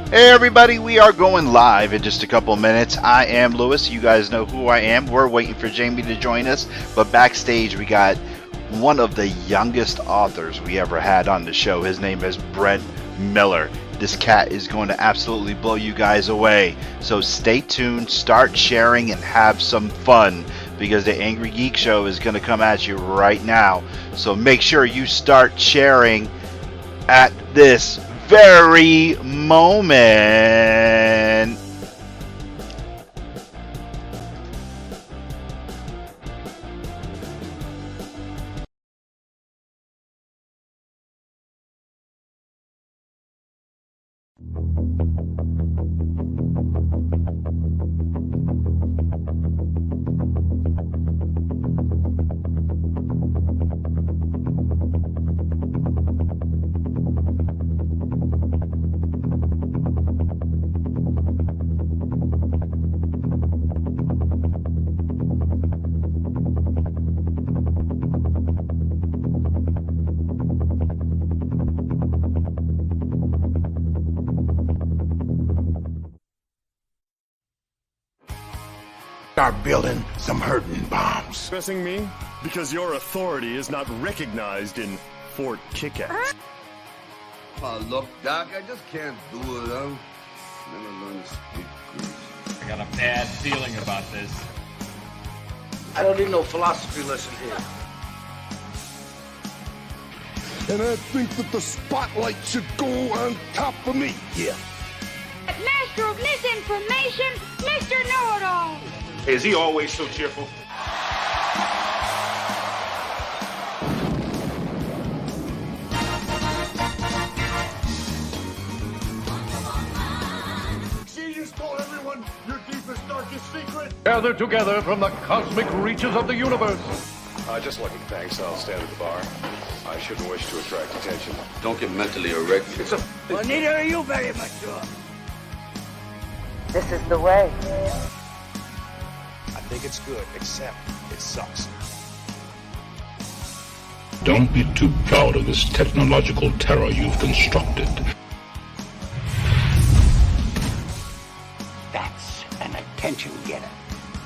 Hey everybody, we are going live in just a couple of minutes. I am Lewis. You guys know who I am. We're waiting for Jamie to join us. But backstage, we got one of the youngest authors we ever had on the show. His name is Brent Miller. This cat is going to absolutely blow you guys away. So stay tuned, start sharing, and have some fun, because the Angry Geek Show is going to come at you right now. So make sure you start sharing at this very moment. Start building some hurting bombs. Pressing me? Because your authority is not recognized in Fort Kickass. Look, Doc, I just can't do it. I'll never learn to speak Greek. I got a bad feeling about this. I don't need no philosophy lesson here. And I think that the spotlight should go on top of me. Yeah. Master of misinformation, Mr. Know-It-All. Is he always so cheerful? See, you told everyone your deepest, darkest secret. Gathered together from the cosmic reaches of the universe. Just like Tang Soo Do, I'll stand at the bar. I shouldn't wish to attract attention. Don't get mentally erect. Well, neither are you very much sure. This is the way. I think it's good, except it sucks. Don't be too proud of this technological terror you've constructed. That's an attention getter.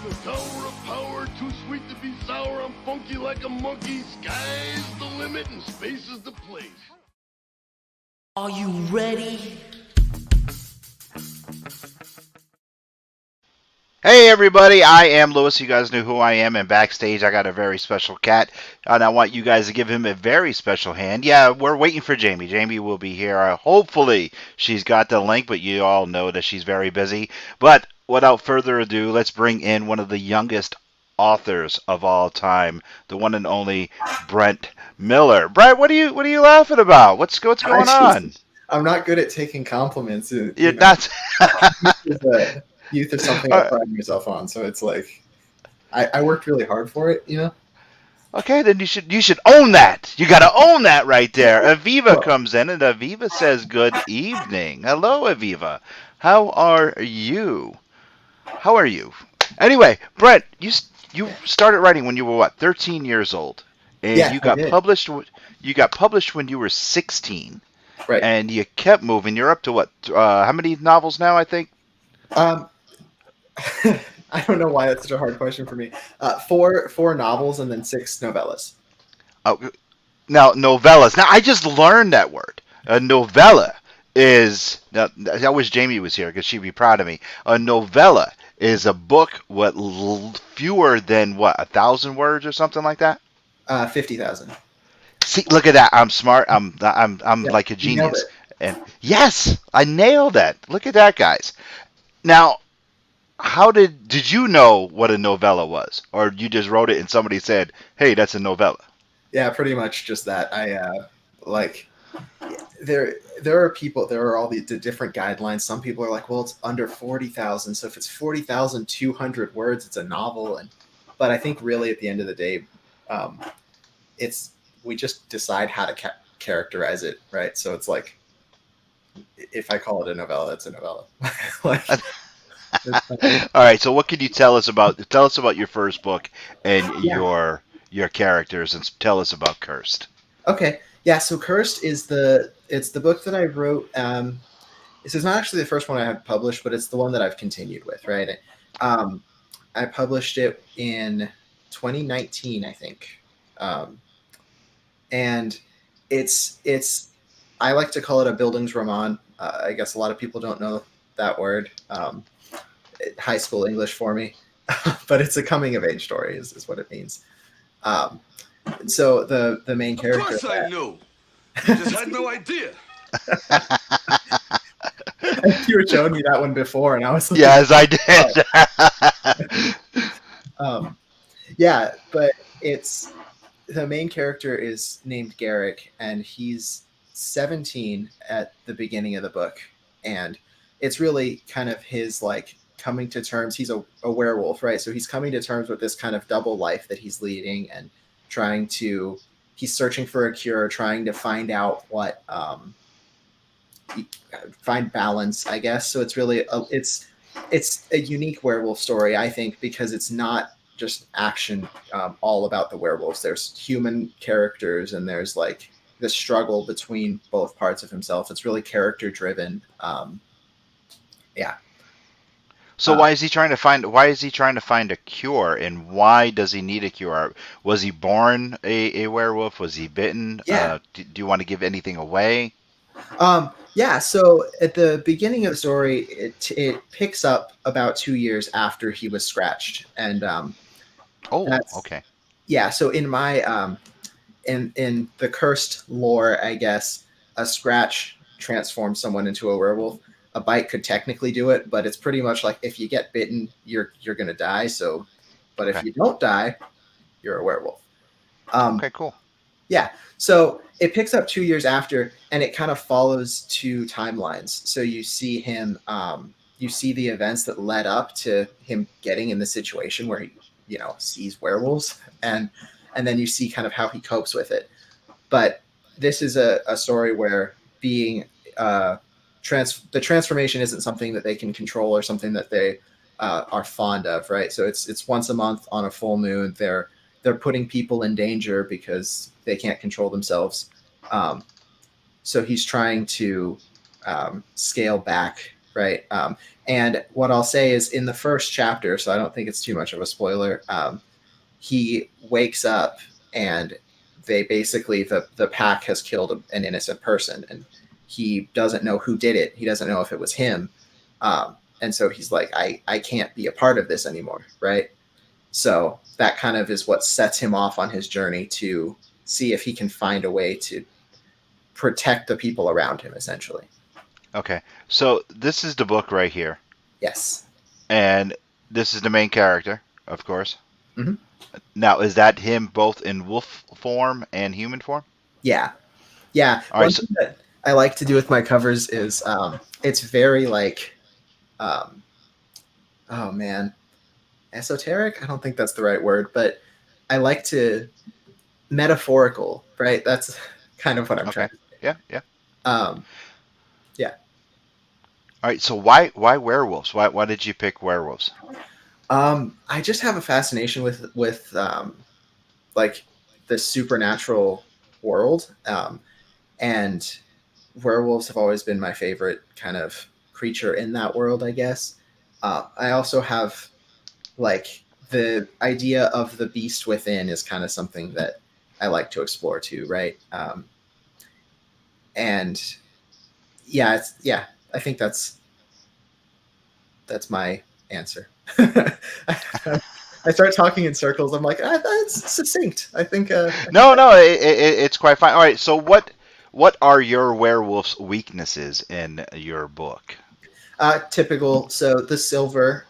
The tower of power, too sweet to be sour. I'm funky like a monkey. Sky's the limit and space is the place. Are you ready? Hey everybody, I am Lewis. You guys know who I am, and backstage I got a very special cat, and I want you guys to give him a very special hand. Yeah, we're waiting for Jamie. Jamie will be here. Hopefully she's got the link, but you all know that she's very busy. But without further ado, let's bring in one of the youngest authors of all time, the one and only Brent Miller. Brent, what are you laughing about? What's going on? I'm not good at taking compliments. You're not. Youth is something I pride myself on, so it's like I worked really hard for it, you know. Okay, then you should own that. You got to own that right there. Aviva comes in, and Aviva says, "Good evening." Hello, Aviva. How are you? How are you? Anyway, Brent, you started writing when you were what, 13 years old, and yeah, you got published. You got published when you were 16, right? And you kept moving. You're up to what? How many novels now? I think. I don't know why that's such a hard question for me. Four novels and then 6 novellas. Oh, now novellas. Now I just learned that word. A novella is. Now I wish Jamie was here because she'd be proud of me. A novella is a book with fewer than 1,000 words or something like that. 50,000. See, look at that. I'm smart. I'm like a You nailed genius. it. And yes, I nailed it. Look at that, guys. Now, how did you know what a novella was, or you just wrote it and somebody said, "Hey, that's a novella"? Yeah, pretty much just that. There are people. There are all the different guidelines. Some people are like, well, it's under 40,000. So if it's 40,200 words, it's a novel. But I think really at the end of the day, we just decide how to characterize it, right? So it's like, if I call it a novella, it's a novella. All right. So what can you tell us about your first book and your characters, and tell us about Cursed. Okay. Yeah. So Cursed is the book that I wrote This is not actually the first one I have published, but it's the one that I've continued with, right? I published it in 2019, I think. And it's I like to call it a Bildungsroman. I guess a lot of people don't know that word. High school English for me. But it's a coming of age story is what it means. So the main character. Of course I knew. I just had no idea. You were showing me that one before, and I was like, yes, I did. Yeah, but it's the main character is named Garrick, and he's 17 at the beginning of the book, and it's really kind of his like coming to terms. He's a werewolf, right? So he's coming to terms with this kind of double life that he's leading, and he's searching for a cure, trying to find out what find balance, I guess. So it's really it's a unique werewolf story, I think, because it's not just action all about the werewolves. There's human characters, and there's like the struggle between both parts of himself. It's really character driven. Yeah. So why is he trying to find a cure, and why does he need a cure? Was he born a werewolf? Was he bitten? Yeah. Do you want to give anything away? Yeah, so at the beginning of the story, it picks up about 2 years after he was scratched, and okay. Yeah, so in my in the cursed lore, I guess, a scratch transforms someone into a werewolf. A bite could technically do it, but it's pretty much like if you get bitten, you're gonna die. So, but if you don't die, you're a werewolf. Okay, cool. Yeah, so it picks up 2 years after, and it kind of follows two timelines. So you see him, you see the events that led up to him getting in the situation where he, sees werewolves, and then you see kind of how he copes with it. But this is a story where being the transformation isn't something that they can control or something that they are fond of, right? So it's once a month on a full moon. They're putting people in danger because they can't control themselves. So he's trying to scale back, right? And what I'll say is in the first chapter, so I don't think it's too much of a spoiler, he wakes up and they basically, the pack has killed an innocent person, and he doesn't know who did it. He doesn't know if it was him. And so he's like, I can't be a part of this anymore, right? So that kind of is what sets him off on his journey to see if he can find a way to protect the people around him, essentially. Okay, so this is the book right here. Yes. And this is the main character, of course. Mm-hmm. Now, is that him both in wolf form and human form? Yeah. Yeah. All right, One thing that I like to do with my covers is it's very like, oh man, esoteric? I don't think that's the right word, but I like to metaphorical, right? That's kind of what I'm trying to say. Yeah. Yeah. All right, so why werewolves? Why did you pick werewolves? I just have a fascination with like the supernatural world, and werewolves have always been my favorite kind of creature in that world, I guess. I also have like the idea of the beast within is kind of something that I like to explore too, right? And yeah, I think that's my answer. I start talking in circles. I'm like, that's succinct. I think. No, it's quite fine. All right, so what are your werewolf's weaknesses in your book? Typical. So the silver,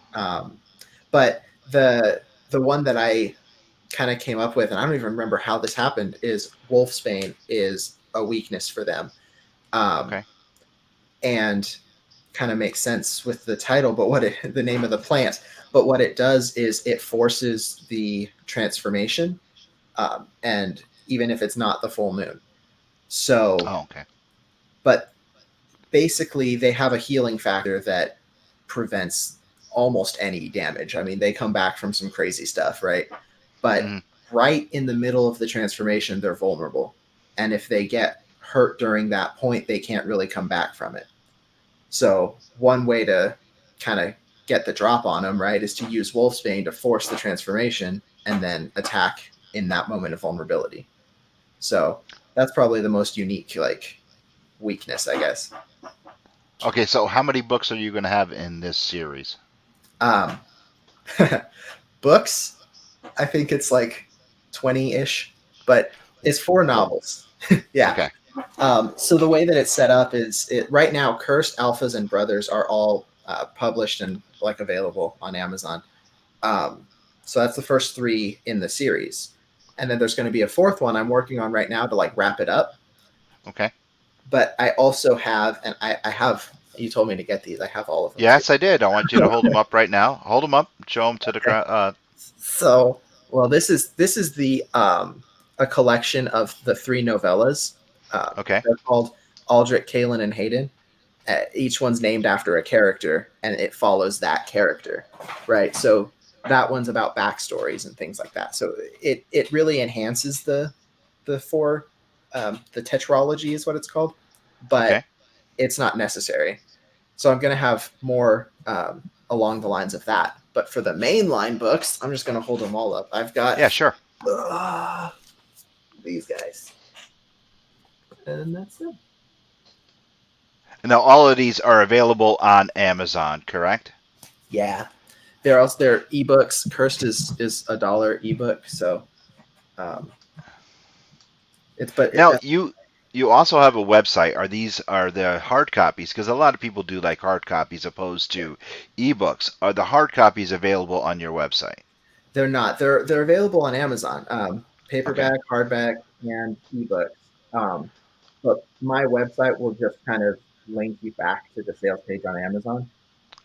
but the one that I kind of came up with, and I don't even remember how this happened, is wolfsbane is a weakness for them. Okay. And kind of makes sense with the title, but the name of the plant. But what it does is it forces the transformation, and even if it's not the full moon. So, okay. But basically, they have a healing factor that prevents almost any damage. I mean, they come back from some crazy stuff, right? But right in the middle of the transformation, they're vulnerable. And if they get hurt during that point, they can't really come back from it. So one way to kind of get the drop on him, right, is to use Wolfsbane to force the transformation and then attack in that moment of vulnerability. So that's probably the most unique like weakness, I guess. Okay, so how many books are you going to have in this series? Books, I think it's like 20-ish, but it's 4 novels. Yeah. Okay. So the way that it's set up is right now, Cursed, Alphas, and Brothers are all published and like available on Amazon. So that's the first 3 in the series. And then there's going to be a 4th one I'm working on right now to like wrap it up. Okay. But I also have, and I have, you told me to get these. I have all of them. Yes, I did. I want you to hold them up right now. Hold them up. Show them to the crowd. So, well, this is the a collection of the 3 novellas. Okay. They're called Aldrich, Kalen, and Hayden. Each one's named after a character, and it follows that character, right? So that one's about backstories and things like that. So it really enhances the 4, the tetralogy is what it's called, but it's not necessary. So I'm going to have more along the lines of that. But for the mainline books, I'm just going to hold them all up. I've got these guys. And that's it. Now, all of these are available on Amazon, correct? Yeah. They're ebooks. Cursed is $1 ebook. So you also have a website. Are the hard copies? Because a lot of people do like hard copies opposed to ebooks. Are the hard copies available on your website? They're not. They're available on Amazon. Paperback, hardback, and ebooks. But my website will just kind of link you back to the sales page on Amazon.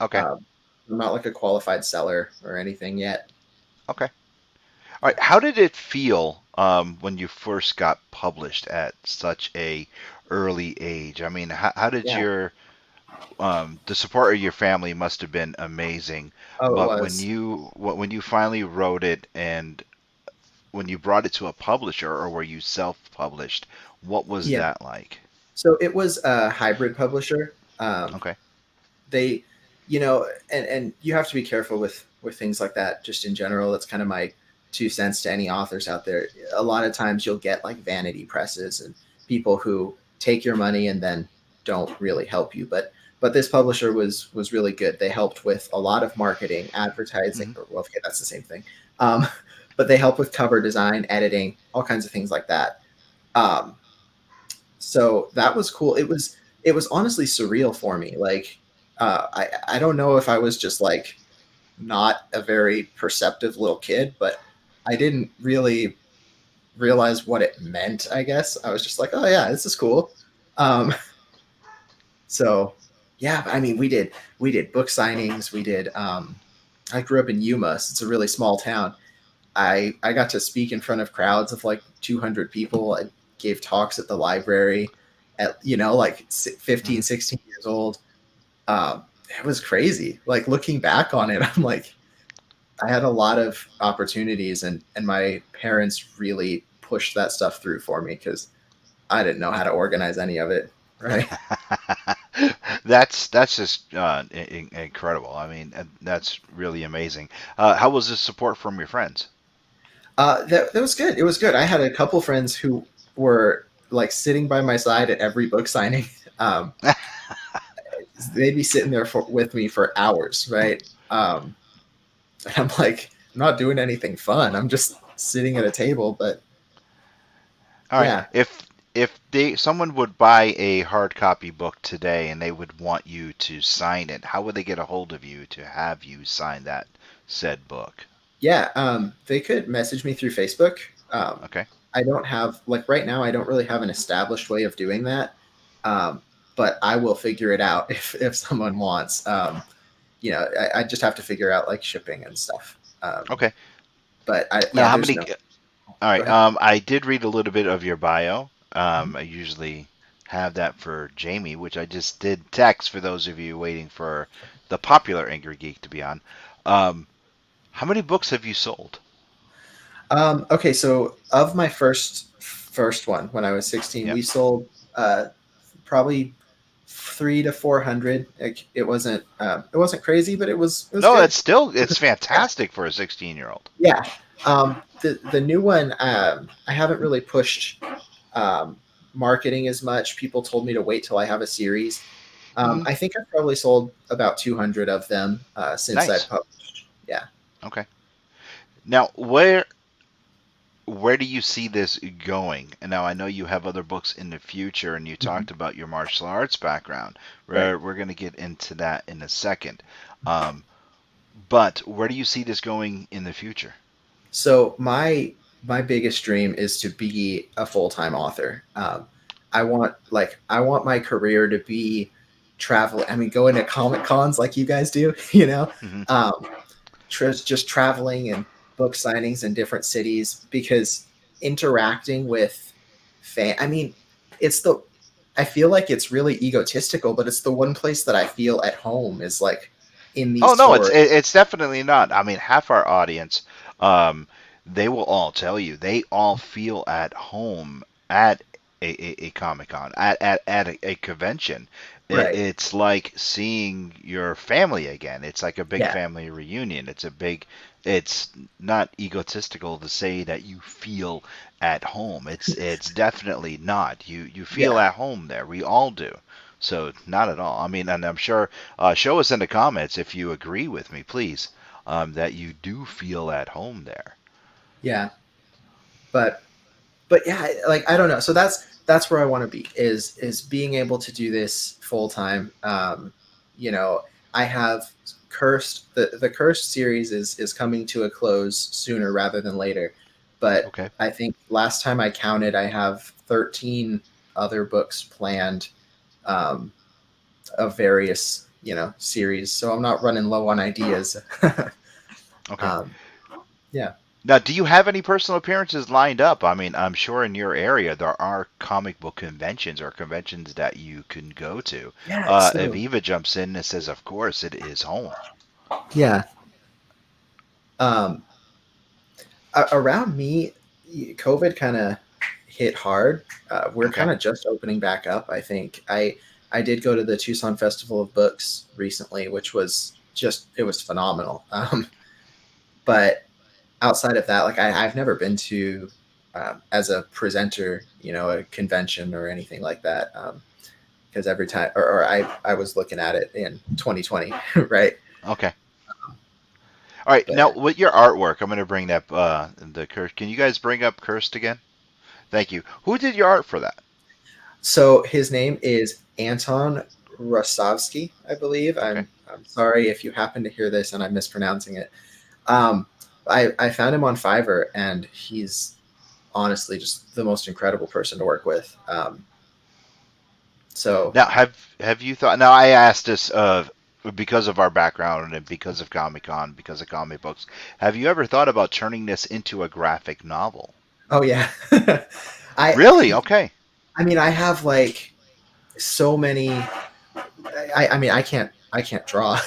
Okay. I'm not like a qualified seller or anything yet. Okay. All right. How did it feel when you first got published at such a early age? I mean, how did your the support of your family must have been amazing. Oh, but it was. when you finally wrote it and when you brought it to a publisher, or were you self-published? What was that like? So it was a hybrid publisher. Okay. They, and you have to be careful with things like that. Just in general, that's kind of my 2 cents to any authors out there. A lot of times you'll get like vanity presses and people who take your money and then don't really help you. But this publisher was really good. They helped with a lot of marketing, advertising. Mm-hmm. Well, okay, that's the same thing. But they help with cover design, editing, all kinds of things like that. So that was cool. It was honestly surreal for me. Like, I don't know if I was just like not a very perceptive little kid, but I didn't really realize what it meant, I guess. I was just like, oh yeah, this is cool. So yeah, I mean, we did book signings. We did, I grew up in Yuma. So it's a really small town. I got to speak in front of crowds of like 200 people. I gave talks at the library at, like 15, 16 years old. It was crazy. Like looking back on it, I'm like, I had a lot of opportunities and my parents really pushed that stuff through for me because I didn't know how to organize any of it. Right. That's just incredible. I mean, that's really amazing. How was the support from your friends? That was good. It was good. I had a couple friends who were like sitting by my side at every book signing. They'd be sitting there with me for hours, right? And I'm like, I'm not doing anything fun. I'm just sitting at a table. But all right, yeah. If someone would buy a hard copy book today and they would want you to sign it, how would they get a hold of you to have you sign that said book? Yeah, they could message me through Facebook. Okay. I don't have, like right now, I don't really have an established way of doing that. But I will figure it out if someone wants. I just have to figure out like shipping and stuff. Okay. But how many? All right. I did read a little bit of your bio. I usually have that for Jamie, which I just did text for those of you waiting for the popular Angry Geek to be on. How many books have you sold? Okay, so of my first one when I was 16, we sold probably 300 to 400. It wasn't crazy, but it was no, good. it's fantastic for a 16-year-old. Yeah. The new one, I haven't really pushed marketing as much. People told me to wait till I have a series. I think I've probably sold about 200 of them since Nice. I published. Yeah. Okay. Now, where do you see this going? And now I know you have other books in the future, and you talked about your martial arts background. We're going to get into that in a second. But where do you see this going in the future? So my biggest dream is to be a full-time author. I want my career to be travel. I mean, going to Comic Cons like you guys do, just traveling and book signings in different cities, because interacting with I mean, I feel like it's really egotistical, but it's the one place that I feel at home is like in these. Oh no, it's definitely not. I mean, half our audience, they will all tell you they all feel at home at a Comic Con, at a convention. Right. It's like seeing your family again. It's like a big Yeah. family reunion. It's not egotistical to say that you feel at home. It's definitely not. You feel at home there. We all do. So not at all. I mean, and I'm sure, show us in the comments if you agree with me, please, that you do feel at home there. Yeah. But yeah, like, I don't know. So that's where I want to be, is being able to do this full time. I have Cursed. The Cursed series is coming to a close sooner rather than later. But okay. I think last time I counted, I have 13 other books planned of various, series. So I'm not running low on ideas. Okay. Yeah. Now, do you have any personal appearances lined up? I mean, I'm sure in your area there are comic book conventions or conventions that you can go to. Yeah, If Eva jumps in and says, of course, it is home. Yeah. Around me, COVID kind of hit hard. We're kind of just opening back up, I think. I did go to the Tucson Festival of Books recently, which was it was phenomenal. But outside of that, like, I've never been to, as a presenter, a convention or anything like that. Because every time, or I was looking at it in 2020, right? Okay. All right. Now, with your artwork, I'm going to bring up the Cursed. Can you guys bring up Cursed again? Thank you. Who did your art for that? So his name is Anton Rosovsky, I believe. Okay. I'm sorry if you happen to hear this and I'm mispronouncing it. I found him on Fiverr, and he's honestly just the most incredible person to work with. So now, have you thought? Now, I asked this because of our background and because of Comic-Con, because of comic books. Have you ever thought about turning this into a graphic novel? Oh yeah. Really? Okay. I mean, I have like so many. I mean, I can't draw,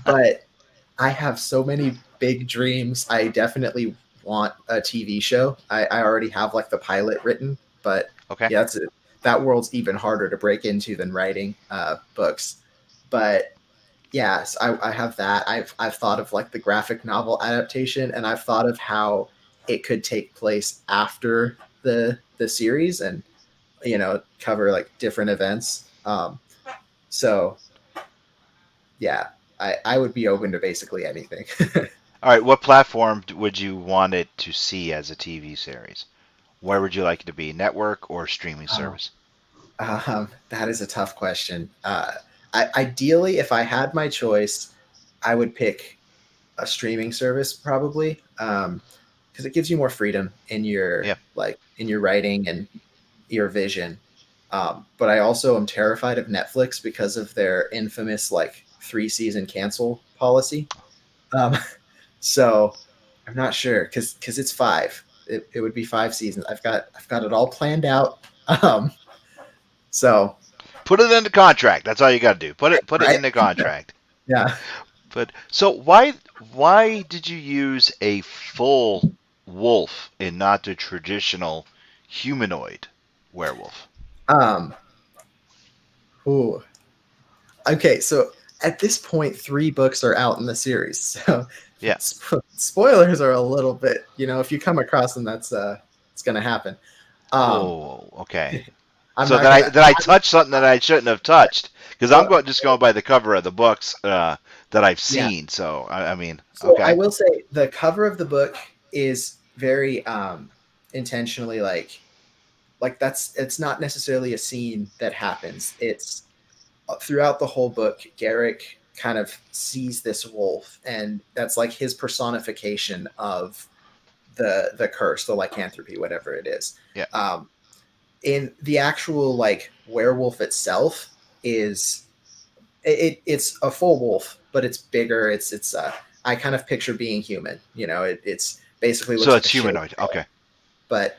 but I have so many big dreams. I definitely want a TV show. I already have like the pilot written, but yeah, that world's even harder to break into than writing books. But yes, I have that. I've thought of like the graphic novel adaptation, and I've thought of how it could take place after the series and cover like different events. So yeah, I would be open to basically anything. All right, what platform would you want it to see as a TV series? Where would you like it to be, network or streaming service? That is a tough question. Ideally, if I had my choice, I would pick a streaming service probably, because it gives you more freedom in your in your writing and your vision. But I also am terrified of Netflix because of their infamous 3-season cancel policy. So I'm not sure because it's 5. It would be 5 seasons. I've got it all planned out. So put it in the contract. That's all you got to do. Put it in the contract. Yeah. But so why did you use a full wolf and not the traditional humanoid werewolf? Ooh. Okay, so at this point, 3 books are out in the series. So Yeah. Spoilers are a little bit, if you come across them, that's it's gonna happen. Okay. I'm So not gonna. I touched something that I shouldn't have touched because I'm just going by the cover of the books that I've seen. So I mean, So okay. I will say the cover of the book is very intentionally like it's not necessarily a scene that happens. It's throughout the whole book, Garrick kind of sees this wolf, and that's like his personification of the curse, the lycanthropy, whatever it is. Yeah. In the actual like werewolf itself it's a full wolf, but it's bigger. It's I kind of picture being human. It's basically looks so like it's humanoid. Okay. But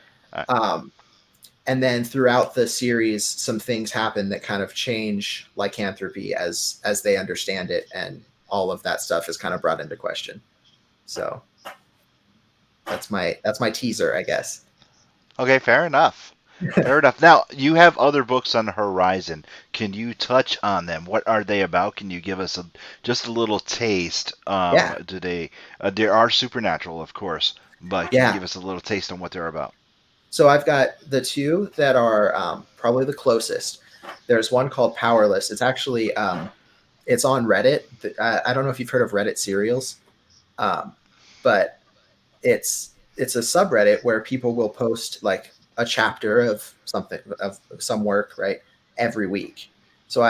and then throughout the series, some things happen that kind of change lycanthropy as they understand it, and all of that stuff is kind of brought into question. So that's my teaser, I guess. Okay, fair enough. Fair enough. Now, you have other books on the horizon. Can you touch on them? What are they about? Can you give us just a little taste? Yeah. Do they are supernatural, of course, but can you give us a little taste on what they're about? So I've got the 2 that are probably the closest. There's one called Powerless. It's actually it's on Reddit. I don't know if you've heard of Reddit serials, but it's a subreddit where people will post like a chapter of something, of some work, right, every week. So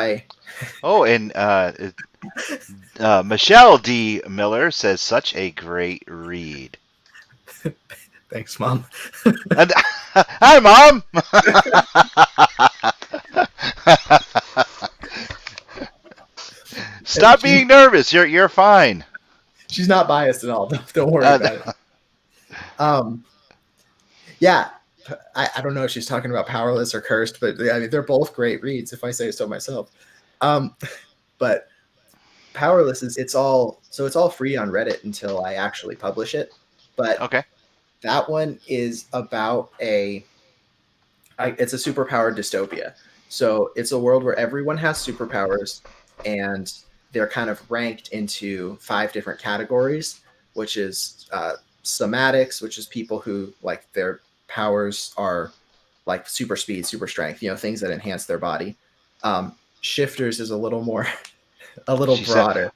Michelle D. Miller says such a great read. Thanks, Mom. Hi, Mom. Stop being nervous. You're fine. She's not biased at all. Don't worry about it. Yeah. I don't know if she's talking about Powerless or Cursed, but I mean, they're both great reads, if I say so myself. But Powerless it's all free on Reddit until I actually publish it. But okay, that one is about it's a superpowered dystopia. So it's a world where everyone has superpowers, and they're kind of ranked into 5 different categories, which is somatics, which is people who like their powers are like super speed, super strength, things that enhance their body. Shifters is a little more, broader.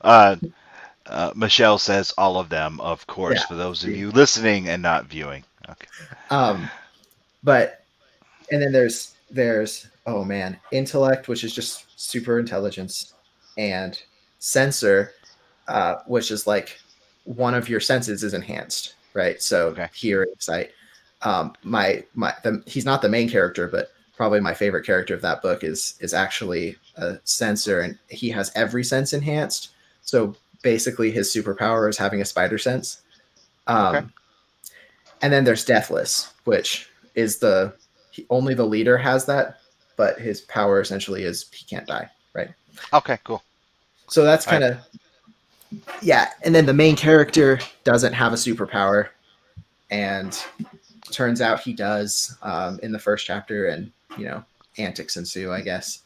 Michelle says all of them, of course, for those of you listening and not viewing. Okay. But and then there's intellect, which is just super intelligence, and sensor, which is like one of your senses is enhanced, right? So hearing, sight. He's not the main character, but probably my favorite character of that book is actually a sensor, and he has every sense enhanced. So basically his superpower is having a spider sense. And then there's deathless, which is only the leader has that, but his power essentially is he can't die, right? Okay, cool. So that's kind of and then the main character doesn't have a superpower, and turns out he does in the first chapter, and antics ensue, I guess.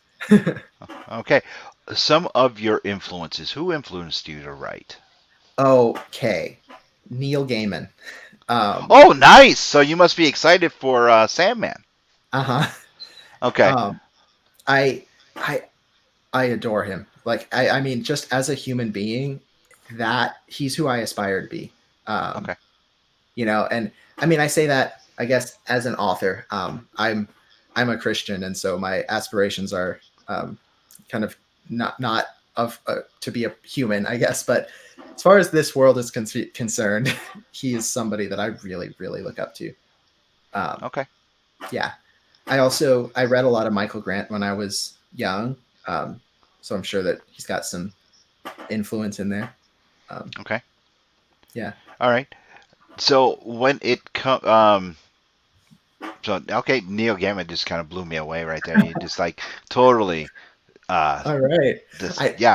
Okay, some of your influences. Who influenced you to write? Okay, Neil Gaiman. Oh, nice. So you must be excited for Sandman. Okay. I adore him. Like I mean, just as a human being, that he's who I aspire to be. And I mean, I say that, I guess, as an author. I'm a Christian, and so my aspirations are kind of not of to be a human, I guess. But as far as this world is concerned, he is somebody that I really, really look up to. Yeah. I read a lot of Michael Grant when I was young, so I'm sure that he's got some influence in there. Yeah. All right. So when it comes, Neil Gaiman just kind of blew me away right there. You just like totally, all right.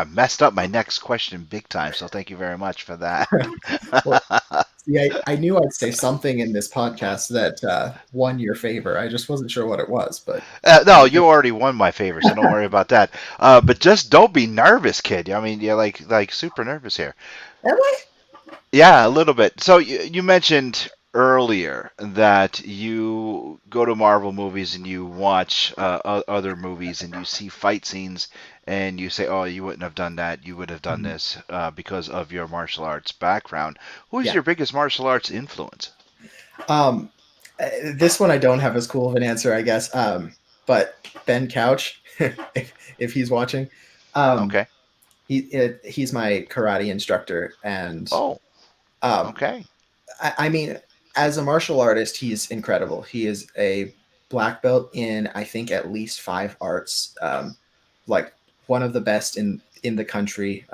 Messed up my next question big time. So thank you very much for that. Well, Yeah, I knew I'd say something in this podcast that won your favor. I just wasn't sure what it was, but No, you already won my favor, so don't worry about that. But just don't be nervous, kid. I mean, you're like super nervous here. am I? Yeah, a little bit. So you mentioned earlier that you go to Marvel movies and you watch other movies and you see fight scenes and you say, "Oh, you wouldn't have done that. You would have done this because of your martial arts background." Who is your biggest martial arts influence? This one I don't have as cool of an answer, I guess. But Ben Couch, if he's watching, Okay. he's my karate instructor, and okay. I mean, as a martial artist, he's incredible. He is a black belt in, I think, at least 5 arts, like one of the best in the country.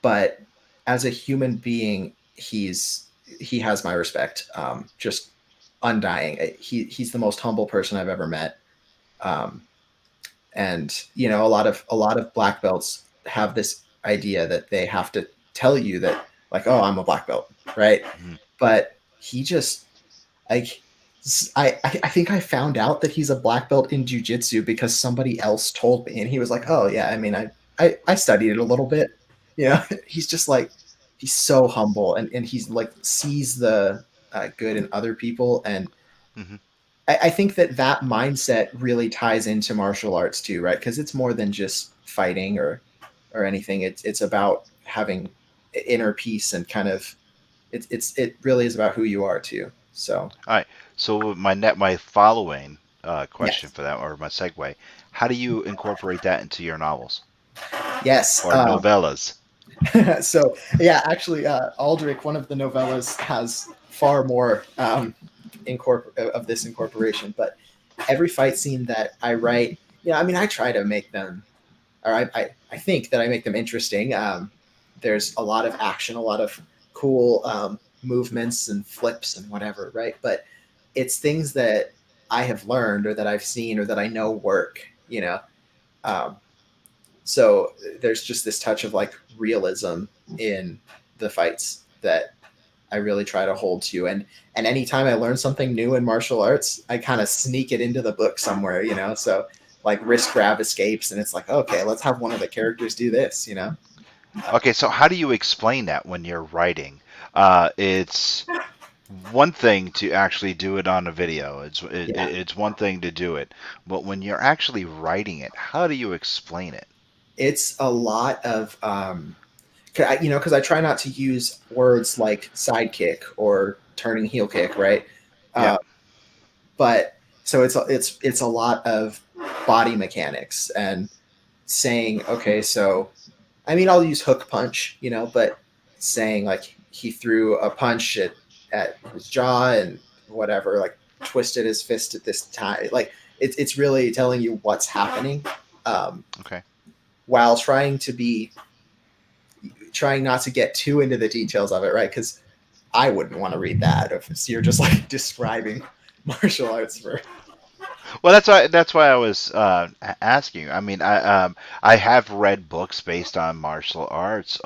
But as a human being, he has my respect, just undying. He's the most humble person I've ever met. And you know, a lot of black belts have this idea that they have to tell you that, like, oh, I'm a black belt, right? Mm-hmm. But he just, like, I think I found out that he's a black belt in jiu-jitsu because somebody else told me, and he was like, oh yeah, I mean, I studied it a little bit. You know, he's just like, he's so humble, and he's like sees the good in other people, and I think that mindset really ties into martial arts too, right? Because it's more than just fighting or anything. It's about having inner peace, and kind of it really is about who you are too. So all right. So my following question for that, or my segue, how do you incorporate that into your novels? Yes, or novellas. So yeah, actually, Aldrich, one of the novellas, has far more of this incorporation. But every fight scene that I write, I mean, I try to make them, or I think that I make them interesting. There's a lot of action, a lot of cool movements and flips and whatever, right? But it's things that I have learned, or that I've seen, or that I know work, so there's just this touch of like realism in the fights that I really try to hold to. And anytime I learn something new in martial arts, I kind of sneak it into the book somewhere, so like wrist grab escapes, and it's like, okay, let's have one of the characters do this, Okay, so how do you explain that when you're writing? It's one thing to actually do it on a video. It's one thing to do it, but when you're actually writing it, how do you explain it? It's a lot of, because I try not to use words like sidekick or turning heel kick, right? Yeah. But so it's a lot of body mechanics and saying, okay, so I mean, I'll use hook punch, but saying like he threw a punch at his jaw and whatever, like twisted his fist at this time. Like it's really telling you what's happening. Okay. While trying not to get too into the details of it, right? Because I wouldn't want to read that if you're just like describing martial arts for. Well, that's why I was asking you. I mean, I have read books based on martial arts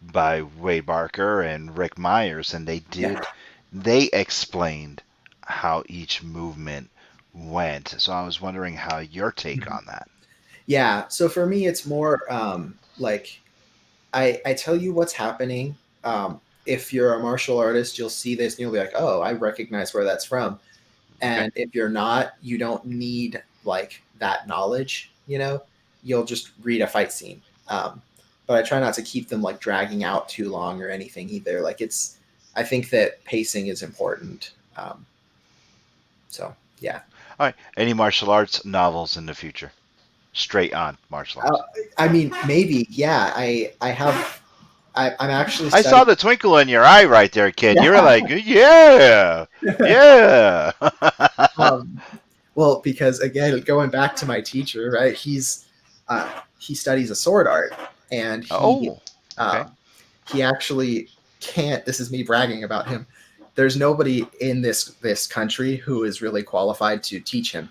by Wade Barker and Rick Myers, and they explained how each movement went. So I was wondering how your take on that. Yeah. So for me, it's more like I tell you what's happening. If you're a martial artist, you'll see this and you'll be like, oh, I recognize where that's from. And if you're not, you don't need like that knowledge, you'll just read a fight scene. But I try not to keep them like dragging out too long or anything either. Like I think that pacing is important. So yeah. All right. Any martial arts novels in the future? Straight on martial arts. I mean, maybe. Yeah. I have. I'm actually. I saw the twinkle in your eye right there, kid. You were like, yeah. Well, because again, going back to my teacher, right? He studies a sword art, and he actually can't. This is me bragging about him. There's nobody in this country who is really qualified to teach him.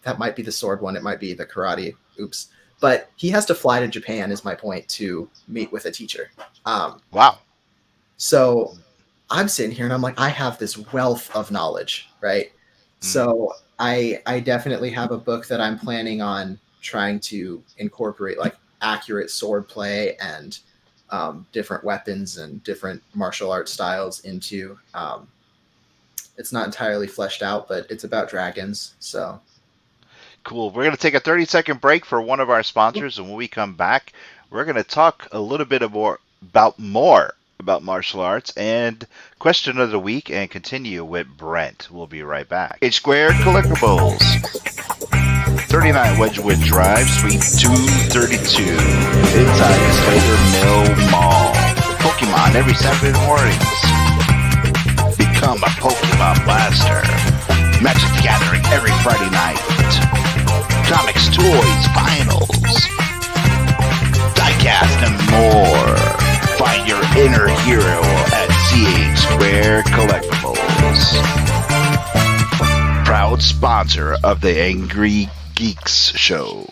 That might be the sword one. It might be the karate. Oops. But he has to fly to Japan, is my point, to meet with a teacher. Wow. So I'm sitting here and I'm like, I have this wealth of knowledge, right? So I definitely have a book that I'm planning on trying to incorporate like accurate sword play and different weapons and different martial arts styles into. It's not entirely fleshed out, but it's about dragons. So cool. We're going to take a 30-second break for one of our sponsors, and when we come back, we're going to talk a little bit more about martial arts and question of the week and continue with Brent. We'll be right back. H Squared Collectibles, 39 Wedgwood Drive, Suite 232, inside the Slater Mill Mall. Pokemon every Saturday mornings. Become a Pokemon Blaster. Magic the Gathering every Friday night. Comics, toys, vinyls, diecast, and more. Find your inner hero at CH Square Collectibles. Proud sponsor of the Angry Geeks show.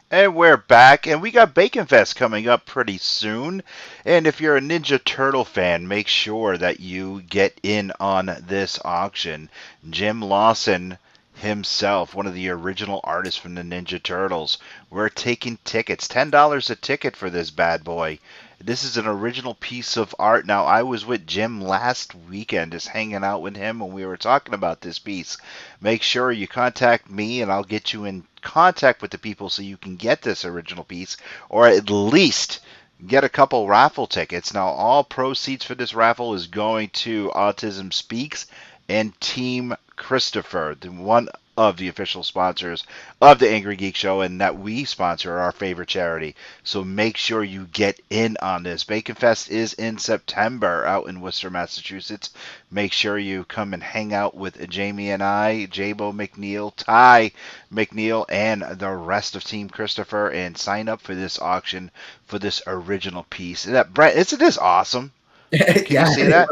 And we're back, and we got Bacon Fest coming up pretty soon. And if you're a Ninja Turtle fan, make sure that you get in on this auction. Jim Lawson himself, one of the original artists from the Ninja Turtles. We're taking tickets, $10 a ticket for this bad boy. This is an original piece of art. Now, I was with Jim last weekend, just hanging out with him, and we were talking about this piece. Make sure you contact me, and I'll get you in contact with the people so you can get this original piece, or at least get a couple raffle tickets. Now, all proceeds for this raffle is going to Autism Speaks and Team Christopher, one of the official sponsors of the Angry Geek Show, and that we sponsor our favorite charity. So make sure you get in on this. Bacon Fest is in September out in Worcester, Massachusetts. Make sure you come and hang out with Jamie and I, Jabo McNeil, Ty McNeil, and the rest of Team Christopher, and sign up for this auction for this original piece. That Brent, isn't this awesome? Can you see that?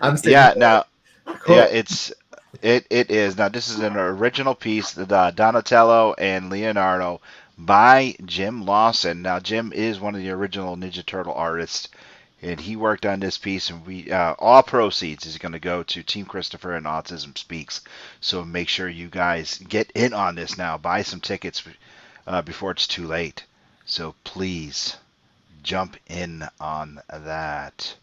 I'm now. Cool. Yeah, it is. Now, this is an original piece, the Donatello and Leonardo by Jim Lawson. Now, Jim is one of the original Ninja Turtle artists, and he worked on this piece, and we all proceeds is going to go to Team Christopher and Autism Speaks. So make sure you guys get in on this now. Buy some tickets before it's too late. So please jump in on that.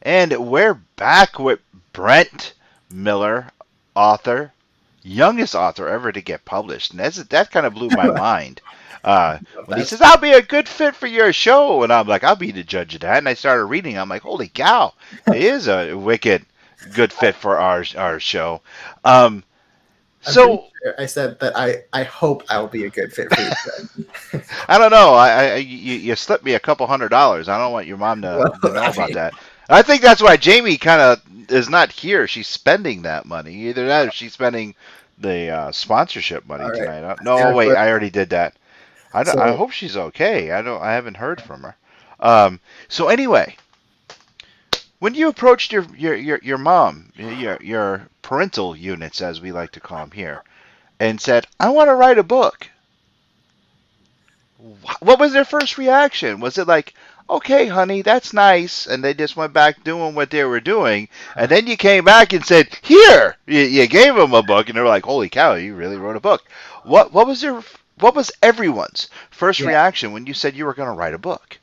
And we're back with Brent Miller, author, youngest author ever to get published. And that kind of blew my mind. When he says, I'll be a good fit for your show. And I'm like, I'll be the judge of that. And I started reading. I'm like, holy cow, it is a wicked good fit for our show. So sure I said that I hope I'll be a good fit for you. I don't know. You slipped me a couple $100. I don't want your mom to know about that. I think that's why Jamie kind of is not here. She's spending that money. Either that or she's spending the sponsorship money tonight. No, wait, I already did that. I hope she's okay. I haven't heard from her. So anyway, when you approached your mom, your parental units, as we like to call them here, and said, I want to write a book, what was their first reaction? Was it like, okay, honey, that's nice, and they just went back doing what they were doing, and then you came back and said, here, you gave them a book, and they were like, holy cow, you really wrote a book. What was everyone's first reaction when you said you were going to write a book?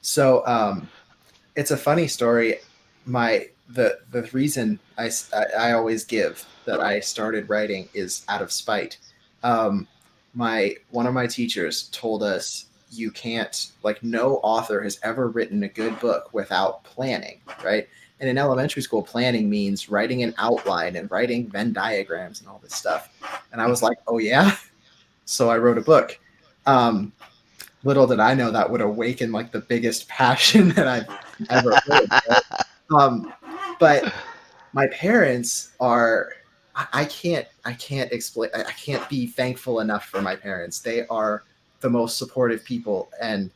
So it's a funny story. The reason I always give that I started writing is out of spite. One of my teachers told us, you can't, like, no author has ever written a good book without planning, right? And in elementary school, planning means writing an outline and writing Venn diagrams and all this stuff. And I was like, oh yeah? So I wrote a book. Little did I know that would awaken like the biggest passion that I've ever heard. Right? But my parents are, I can't explain, I can't be thankful enough for my parents. They are the most supportive people, and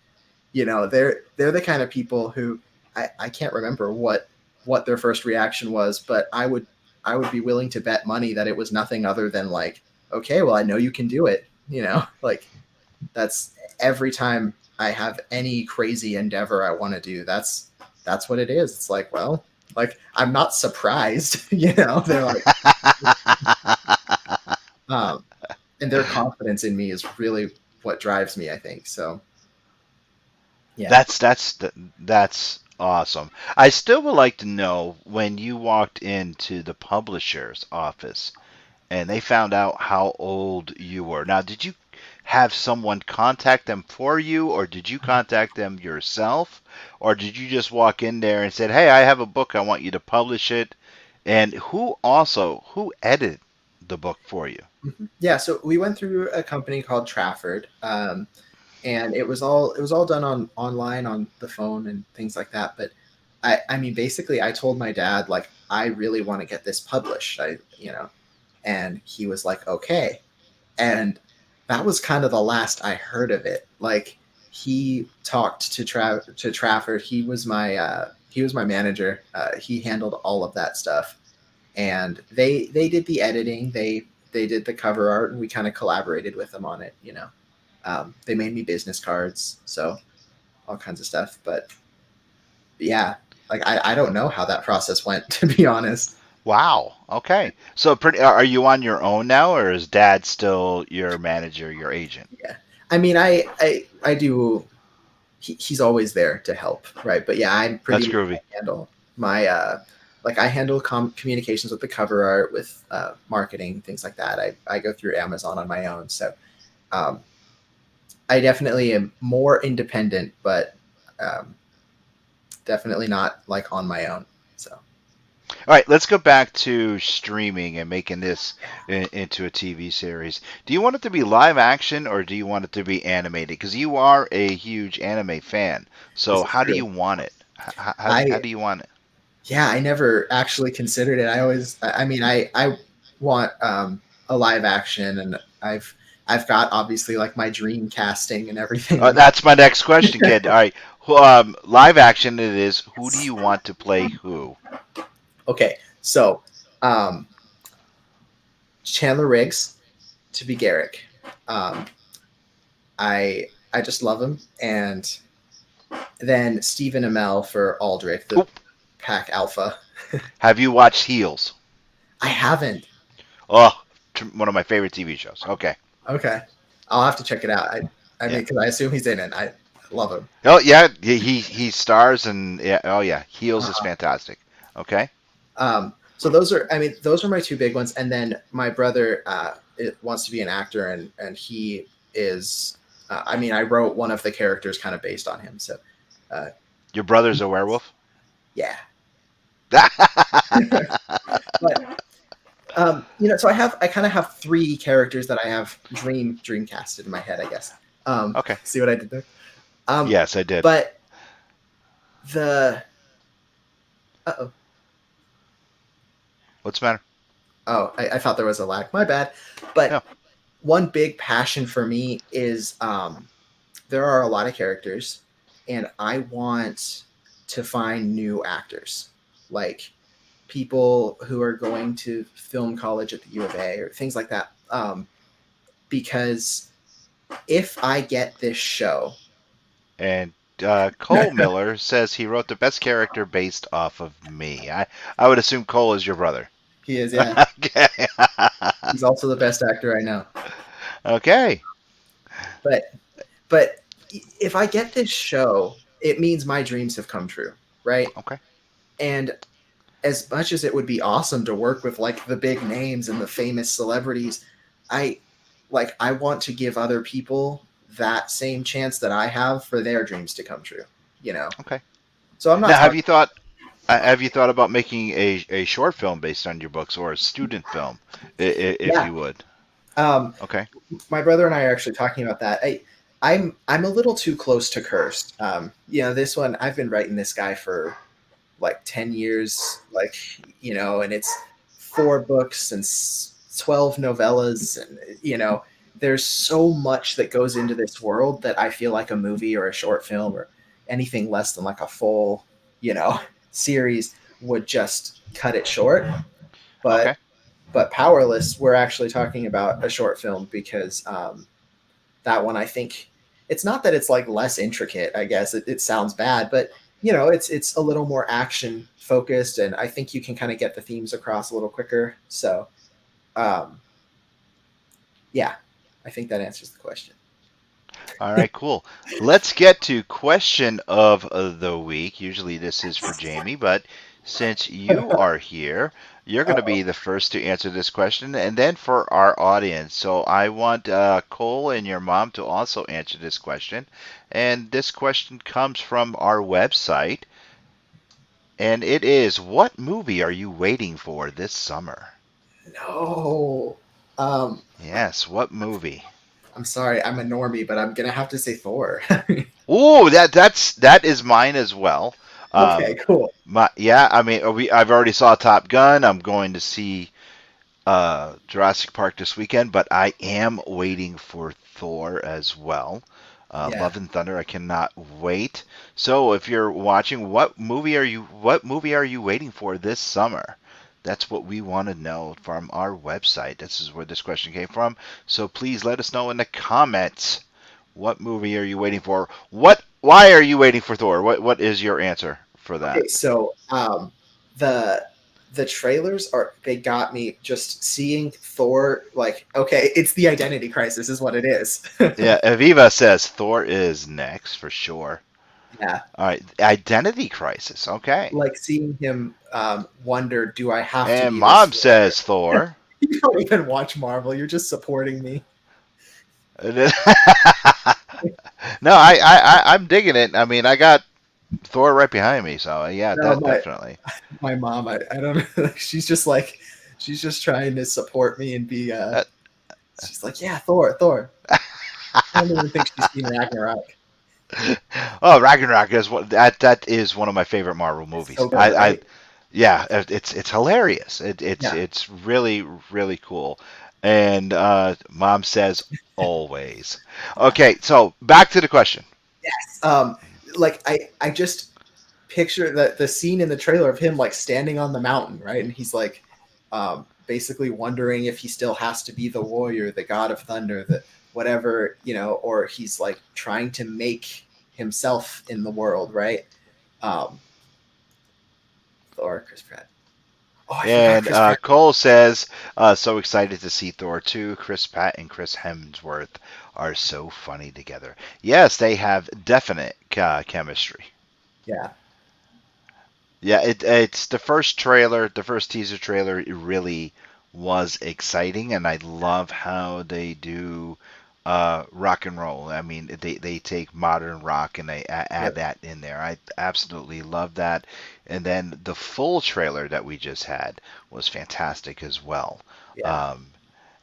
they're the kind of people who I can't remember what their first reaction was, but I would be willing to bet money that it was nothing other than like, okay, well, I know you can do it, like that's every time I have any crazy endeavor I want to do, that's that's what it is. It's like, well, like, I'm not surprised, you know, they're like, and their confidence in me is really what drives me, I think. So, yeah. That's awesome. I still would like to know when you walked into the publisher's office and they found out how old you were. Now, did you have someone contact them for you, or did you contact them yourself, or did you just walk in there and said, "Hey, I have a book. I want you to publish it"? And who edited the book for you? Yeah, so we went through a company called Trafford, and it was all done online on the phone and things like that. But I mean, basically, I told my dad, like, I really want to get this published. And he was like, okay. And that was kind of the last I heard of it. Like, he talked to Trafford. He was my manager. He handled all of that stuff, and they did the editing. They did the cover art, and we kind of collaborated with them on it. They made me business cards, so all kinds of stuff. But yeah, like, I don't know how that process went, to be honest. Wow. Okay. So are you on your own now, or is Dad still your manager, your agent? Yeah. I mean, I do. He's always there to help, right? But yeah, I'm pretty. That's groovy. Handle my I handle communications with the cover art, with marketing, things like that. I go through Amazon on my own, so I definitely am more independent, but definitely not like on my own. So. All right, let's go back to streaming and making this into a TV series. Do you want it to be live action, or do you want it to be animated? Because you are a huge anime fan. So how do you want it? How do you want it? Yeah, I never actually considered it. I want a live action, and I've got, obviously, like, my dream casting and everything. That's my next question, kid. All right, live action it is. Who do you want to play who? Okay, so Chandler Riggs to be Garrick. I just love him, and then Stephen Amell for Aldrich, the Pack Alpha. Have you watched Heels? I haven't. Oh, one of my favorite TV shows. Okay, I'll have to check it out. I mean, because I assume he's in it. I love him. Oh yeah, he stars, and Heels is fantastic. Okay. So those are my two big ones, and then my brother wants to be an actor, and he is. I wrote one of the characters kind of based on him. So. Your brother's a werewolf? Yeah. But so I kind of have three characters that I have dream casted in my head, I guess. Okay. See what I did there? Yes, I did. But the. Uh-oh. What's the matter? Oh, I thought there was a lag. My bad. But one big passion for me is there are a lot of characters, and I want to find new actors, like people who are going to film college at the U of A or things like that. Because if I get this show, and Cole Miller says he wrote the best character based off of me. I would assume Cole is your brother. He is, yeah. Okay. He's also the best actor I know. Okay. But if I get this show, it means my dreams have come true, right? Okay. And as much as it would be awesome to work with, like, the big names and the famous celebrities, I want to give other people that same chance that I have for their dreams to come true, Okay. So I'm not. Now, have you thought about making a short film based on your books, or a student film, if you would? Okay. My brother and I are actually talking about that. I'm a little too close to Cursed. This one, I've been writing this guy for like 10 years, and it's 4 books and 12 novellas, and there's so much that goes into this world that I feel like a movie or a short film or anything less than like a full, series would just cut it short. But Powerless, we're actually talking about a short film, because that one, I think, it's not that it's like less intricate, I guess. It sounds bad, but it's a little more action focused, and I think you can kind of get the themes across a little quicker. So, yeah, I think that answers the question. All right, cool. Let's get to question of the week. Usually this is for Jamie, but since you are here, you're going to be the first to answer this question, and then for our audience. So I want Cole and your mom to also answer this question. And this question comes from our website, and it is, what movie are you waiting for this summer? No. Yes, what movie? I'm sorry, I'm a normie, but I'm gonna have to say Thor. Ooh, that is mine as well. Okay, cool. I've already saw Top Gun. I'm going to see Jurassic Park this weekend, but I am waiting for Thor as well. Love and Thunder, I cannot wait. So if you're watching, what movie are you waiting for this summer? That's what we want to know from our website. This is where this question came from. So please let us know in the comments. What movie are you waiting for? Why are you waiting for Thor? What is your answer for that? Okay, so the trailers they got me just seeing Thor, like, okay, it's the identity crisis is what it is. Yeah, Aviva says Thor is next for sure. Yeah. All right, identity crisis. Okay. Like seeing him wonder, do I have to? And Mom says Thor. You don't even watch Marvel. You're just supporting me. No, I'm digging it. I mean, I got Thor right behind me, so yeah, definitely. My mom, I don't know. She's just trying to support me and be. She's like, yeah, Thor. I don't even think she's seen Ragnarok. Oh, Ragnarok is that is one of my favorite Marvel movies. So good, right? Yeah, it's hilarious. It's really, really cool. And Mom says always. Okay, so back to the question. Yes. Like I just picture the scene in the trailer of him like standing on the mountain, right? And he's like basically wondering if he still has to be the warrior, the god of thunder, the whatever, or he's like trying to make himself in the world, right? Thor, Chris Pratt. And Cole says, so excited to see Thor 2. Chris Pratt and Chris Hemsworth are so funny together. Yes, they have definite chemistry. Yeah. Yeah, it's the first trailer, the first teaser trailer, it really was exciting, and I love how they do rock and roll. I mean, they take modern rock and they add that in there. I absolutely love that. And then the full trailer that we just had was fantastic as well. Yeah.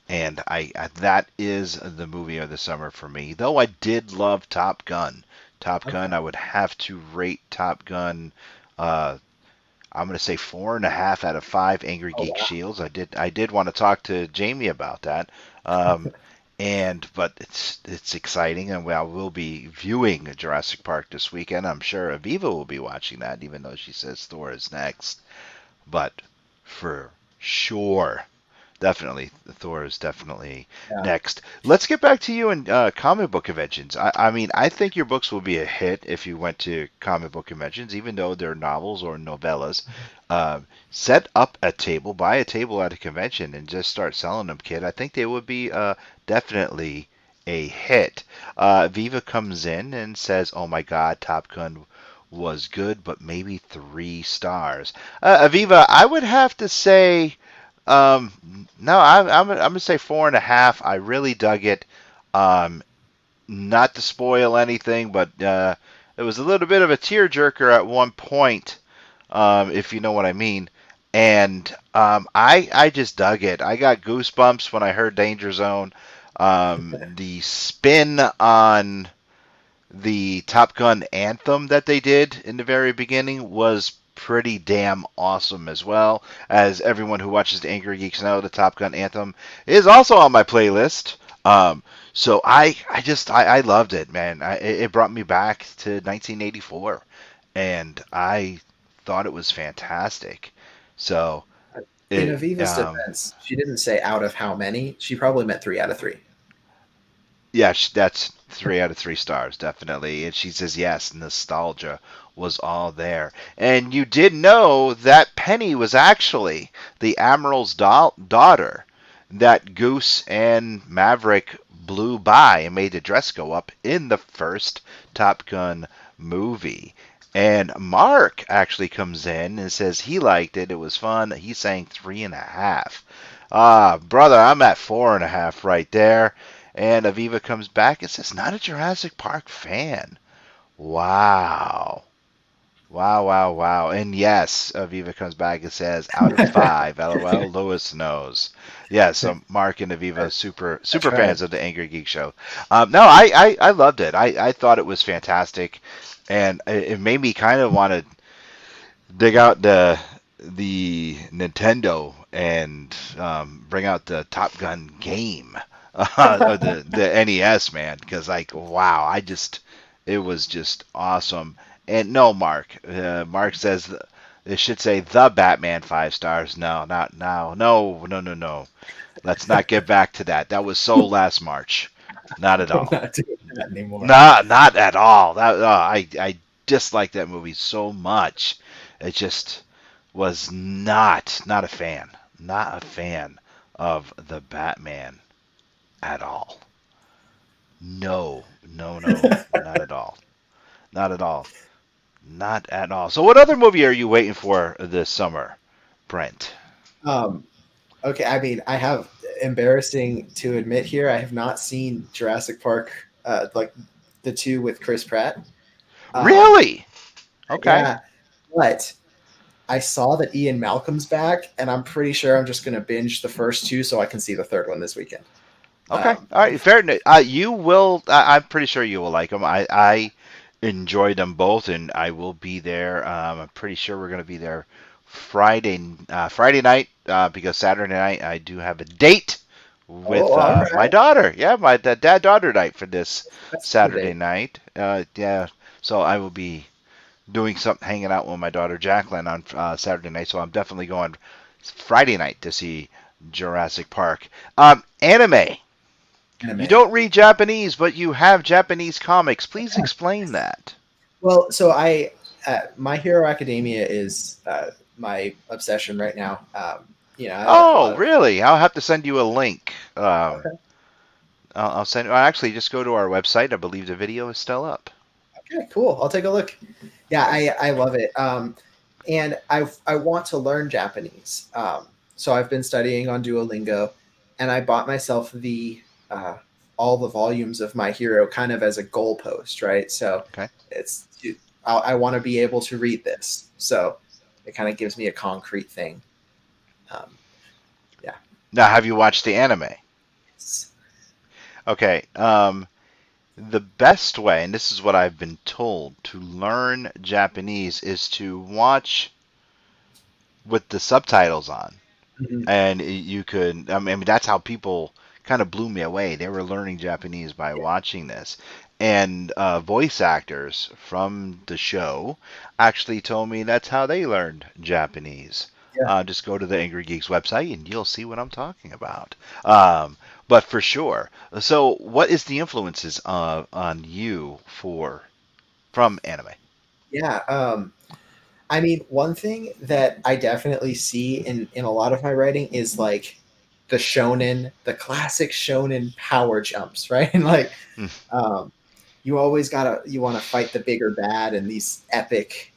And that is the movie of the summer for me. Though I did love Top Gun. Top Gun, I would have to rate Top Gun. I'm going to say 4.5 out of 5 Angry Geek Shields. I did want to talk to Jamie about that. But it's exciting, and we'll be viewing Jurassic Park this weekend. I'm sure Aviva will be watching that, even though she says Thor is next. But for sure, definitely, Thor is definitely next. Let's get back to you and comic book conventions. I mean, I think your books will be a hit if you went to comic book conventions, even though they're novels or novellas. Set up a table, buy a table at a convention, and just start selling them, kid. I think they would be definitely a hit. Viva comes in and says, "Oh my God, Top Gun was good, but maybe 3 stars." Aviva, I would have to say, no, I'm gonna say 4.5. I really dug it. Not to spoil anything, but it was a little bit of a tearjerker at one point, if you know what I mean. And I just dug it. I got goosebumps when I heard Danger Zone. The spin on the Top Gun anthem that they did in the very beginning was pretty damn awesome as well. As everyone who watches the Angry Geeks know, the Top Gun anthem is also on my playlist. So I loved it, man. It brought me back to 1984, and I thought it was fantastic. So in Aviva's defense, she didn't say out of how many. She probably meant 3 out of 3. Yeah, 3 out of 3 stars, definitely. And she says, yes, nostalgia was all there. And you did know that Penny was actually the Admiral's daughter that Goose and Maverick blew by and made the dress go up in the first Top Gun movie. And Mark actually comes in and says he liked it. It was fun. He's saying 3.5. Brother, I'm at 4.5 right there. And Aviva comes back and says, not a Jurassic Park fan. Wow. Wow, wow, wow. And yes, Aviva comes back and says, out of 5, LOL, Lewis knows. Yes, so Mark and Aviva, super fans of the Angry Geek Show. No, I loved it. I thought it was fantastic. And it made me kind of want to dig out the Nintendo and bring out the Top Gun game. The NES, man, because like, wow, it was just awesome. And no, Mark Mark says it should say the Batman 5 stars. No, not now. No. Let's not get back to that. That was so last March. Not at all. Not doing that anymore. Not at all. That I dislike that movie so much. It just was not a fan. Not a fan of the Batman at all. No, not at all. Not at all. Not at all. So what other movie are you waiting for this summer, Brent? Okay, I mean, I have, embarrassing to admit here, I have not seen Jurassic Park, like the 2 with Chris Pratt. Really? Okay. Yeah, but I saw that Ian Malcolm's back, and I'm pretty sure I'm just going to binge the first 2 so I can see the third one this weekend. Okay. All right. Fair enough. You will. I'm pretty sure you will like them. I enjoyed them both, and I will be there. I'm pretty sure we're going to be there Friday night because Saturday night I do have a date with right. my daughter. Yeah, my dad-daughter night for this That's Saturday night. Yeah. So I will be doing something, hanging out with my daughter Jacqueline on Saturday night. So I'm definitely going Friday night to see Jurassic Park. Anime. You don't read Japanese, but you have Japanese comics. Please explain that. Well, so My Hero Academia is my obsession right now. Really? I'll have to send you a link. Okay. I'll send. Actually, just go to our website. I believe the video is still up. Okay, cool. I'll take a look. Yeah, I love it. And I want to learn Japanese. So I've been studying on Duolingo, and I bought myself all the volumes of My Hero kind of as a goalpost, right? So I want to be able to read this. So it kind of gives me a concrete thing. Yeah. Now, have you watched the anime? Yes. Okay. The best way, and this is what I've been told, to learn Japanese is to watch with the subtitles on. Mm-hmm. And you could, I mean, that's how people kind of blew me away. They were learning Japanese by watching this. And voice actors from the show actually told me that's how they learned Japanese. Yeah. Just go to the Angry Geeks website and you'll see what I'm talking about. But for sure. So what is the influences on you from anime? Yeah. I mean, one thing that I definitely see in a lot of my writing is like the shonen, the classic shonen power jumps, right? And like, you always you want to fight the bigger bad and these epic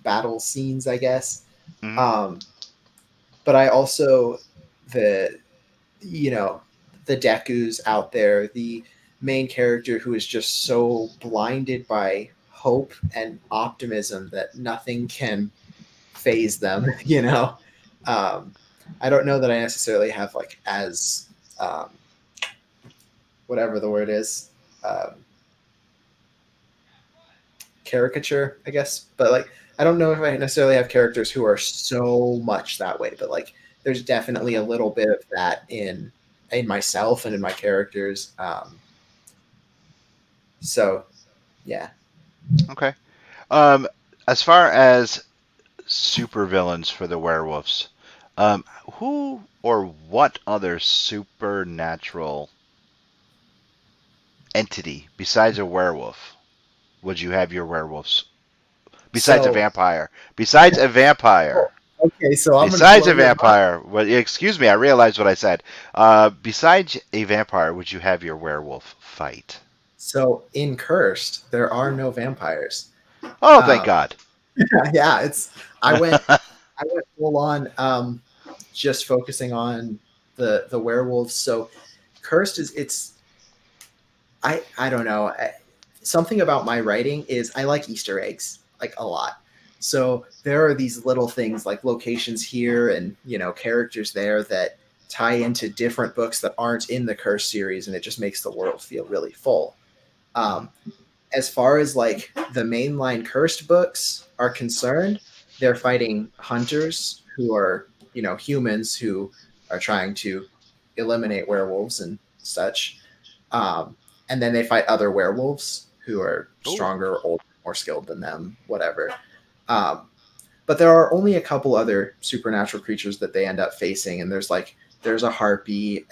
battle scenes, I guess. Mm-hmm. But I also, the Deku's out there, the main character who is just so blinded by hope and optimism that nothing can phase them, I don't know that I necessarily have like as whatever the word is, caricature, I guess, but like I don't know if I necessarily have characters who are so much that way, but like there's definitely a little bit of that in myself and in my characters. So yeah. Okay. As far as supervillains for the werewolves, who or what other supernatural entity besides a werewolf would you have your werewolves? Besides a vampire. Besides a vampire. Okay, so I'm Besides a vampire. Well, excuse me, I realized what I said. Besides a vampire, would you have your werewolf fight? So in Cursed, there are no vampires. Oh, thank God. Yeah, I went full on just focusing on the werewolves. So Cursed is I don't know. Something about my writing is I like Easter eggs like a lot. So there are these little things like locations here and characters there that tie into different books that aren't in the Cursed series, and it just makes the world feel really full. As far as like the mainline Cursed books are concerned, they're fighting hunters who are, humans who are trying to eliminate werewolves and such. And then they fight other werewolves who are stronger, older, more skilled than them, whatever. But there are only a couple other supernatural creatures that they end up facing, and there's a harpy.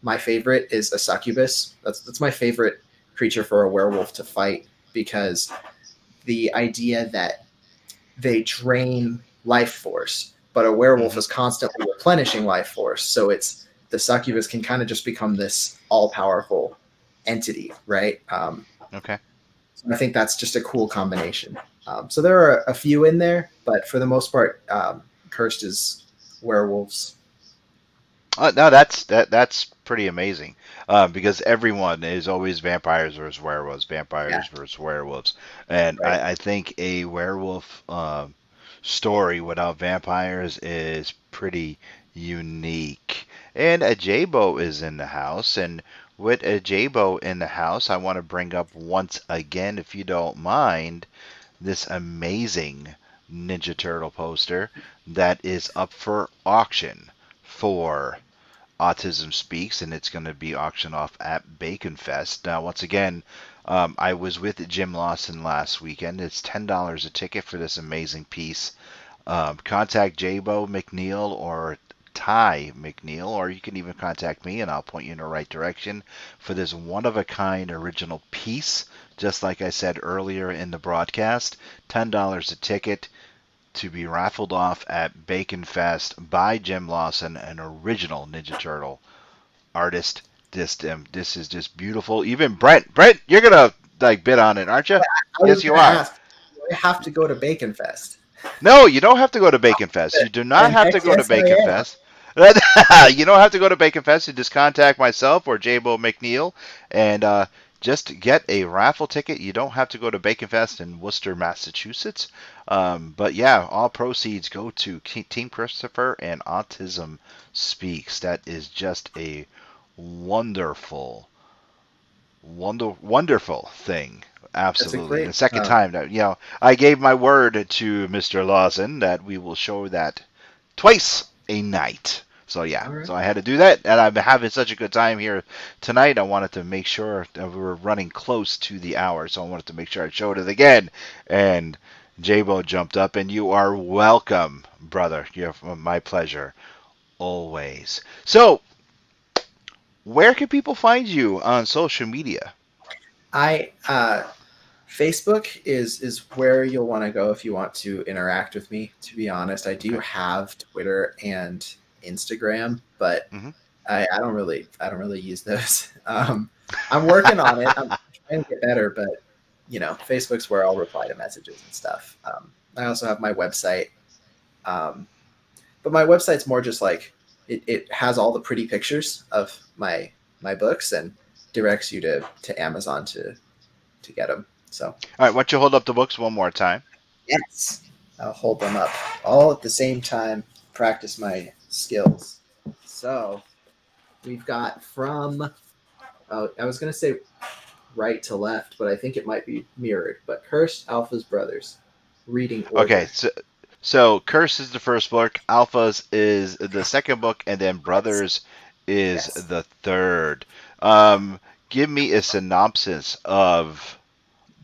My favorite is a succubus. That's my favorite creature for a werewolf to fight, because the idea that they drain life force, but a werewolf is constantly replenishing life force. So the succubus can kind of just become this all-powerful entity, right? Okay. So I think that's just a cool combination. So there are a few in there, but for the most part, Cursed is werewolves. No, that's pretty amazing, because everyone is always vampires versus werewolves, versus werewolves, and right. I think a werewolf story without vampires is pretty unique. And a J-Bo is in the house, and with a J-Bo in the house, I want to bring up once again, if you don't mind, this amazing Ninja Turtle poster that is up for auction for Autism Speaks, and it's going to be auctioned off at Bacon Fest. Now, once again, I was with Jim Lawson last weekend. It's $10 a ticket for this amazing piece. Contact J-Bo McNeil or Ty McNeil, or you can even contact me and I'll point you in the right direction for this one-of-a-kind original piece. Just like I said earlier in the broadcast, $10 a ticket to be raffled off at Bacon Fest by Jim Lawson, an original Ninja Turtle artist. This is just beautiful. Even Brent, you're gonna bid on it, aren't you? Yes, you are. I have to go to Bacon Fest. No, you don't have to go to Bacon Fest. You do not have to go to Bacon Fest. You don't have to go to Bacon Fest. You just contact myself or J-Bo McNeil and just get a raffle ticket. You don't have to go to Bacon Fest in Worcester, Massachusetts. But yeah, all proceeds go to Team Christopher and Autism Speaks. That is just a wonderful thing. Absolutely. The second time that I gave my word to Mr. Lawson that we will show that twice a night. So yeah, right. So I had to do that, and I'm having such a good time here tonight. I wanted to make sure that we were running close to the hour, so I wanted to make sure I showed it again. And J-Bo jumped up, and you are welcome, brother. You're my pleasure, always. So, where can people find you on social media? Facebook is where you'll want to go if you want to interact with me. To be honest, I do have Twitter and Instagram, but I don't really use those. I'm working on it. I'm trying to get better, but Facebook's where I'll reply to messages and stuff. I also have my website, but my website's more just like it has all the pretty pictures of my books and directs you to Amazon to get them. So, all right, why don't you hold up the books one more time? Yes, I'll hold them up all at the same time. Practice my skills. So, we've got from. I was going to say right to left, but I think it might be mirrored. But Cursed, Alpha's Brothers, reading order. Okay, so Cursed is the first book, Alphas is the second book, and then Brothers is the third. Give me a synopsis of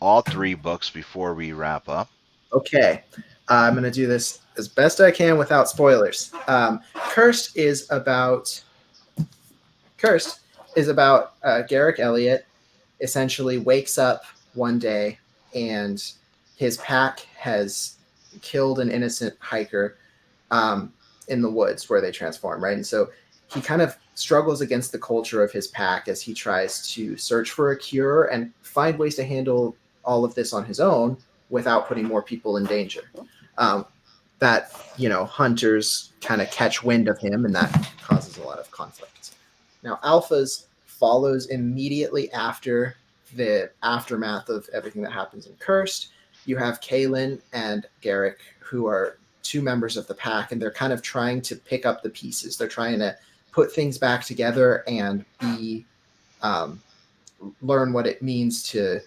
all three books before we wrap up. Okay. I'm going to do this as best I can without spoilers. Cursed is about Garrick Elliott, essentially wakes up one day and his pack has killed an innocent hiker in the woods where they transform, right? And so he kind of struggles against the culture of his pack as he tries to search for a cure and find ways to handle all of this on his own without putting more people in danger. That, hunters kind of catch wind of him, and that causes a lot of conflict. Now, Alphas follows immediately after the aftermath of everything that happens in Cursed. You have Kaylin and Garrick, who are two members of the pack, and they're kind of trying to pick up the pieces. They're trying to put things back together and learn what it means to,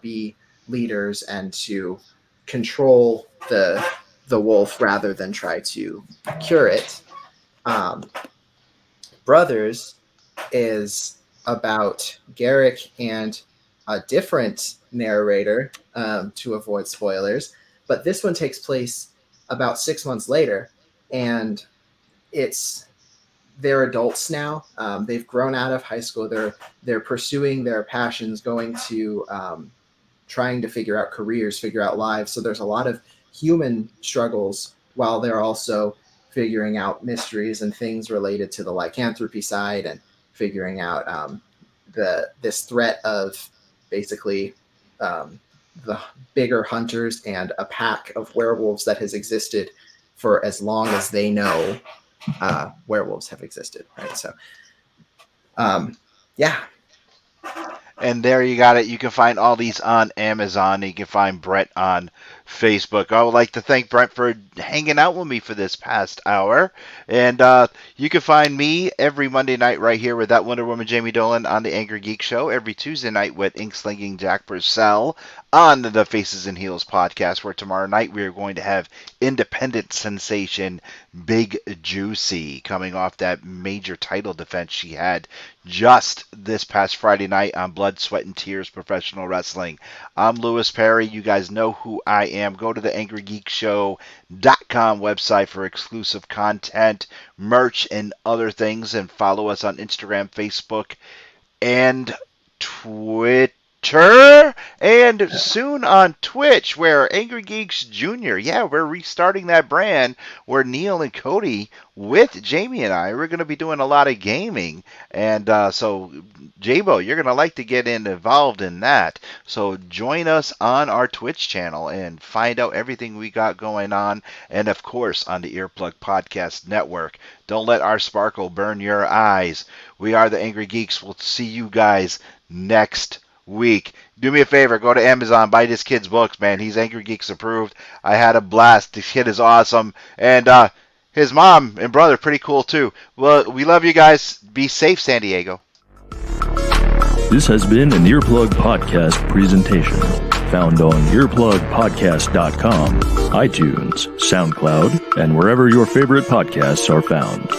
be leaders and to control the wolf rather than try to cure it. Brothers is about Garrick and a different narrator, to avoid spoilers, but this one takes place about 6 months later, and they're adults now. They've grown out of high school. They're pursuing their passions, going to trying to figure out careers, figure out lives. So there's a lot of human struggles while they're also figuring out mysteries and things related to the lycanthropy side and figuring out this threat of basically the bigger hunters and a pack of werewolves that has existed for as long as they know werewolves have existed, right? So, yeah. And there you got it. You can find all these on Amazon. You can find Brent on Facebook. I would like to thank Brent for hanging out with me for this past hour. And you can find me every Monday night right here with that Wonder Woman Jamie Dolan on the Angry Geek Show. Every Tuesday night with Ink-slinging Jack Purcell on the Faces and Heels podcast, where tomorrow night we are going to have independent sensation Big Juicy coming off that major title defense she had just this past Friday night on Blood, Sweat, and Tears Professional Wrestling. I'm Lewis Perry. You guys know who I am. Go to the angrygeekshow.com website for exclusive content, merch, and other things, and follow us on Instagram, Facebook, and Twitter, and soon on Twitch, where Angry Geeks Jr., we're restarting that brand where Neil and Cody with Jamie and I, we're going to be doing a lot of gaming, and so J-Bo, you're going to like to get involved in that, so join us on our Twitch channel and find out everything we got going on, and of course on the Earplug Podcast Network. Don't let our sparkle burn your eyes. We are the Angry Geeks. We'll see you guys next week. Do me a favor, go to Amazon, buy this kid's books, man. He's Angry Geeks approved. I had a blast. This kid is awesome, and his mom and brother pretty cool too. Well, we love you guys. Be safe, San Diego. This has been an Earplug Podcast presentation, found on earplugpodcast.com, iTunes, SoundCloud, and wherever your favorite podcasts are found.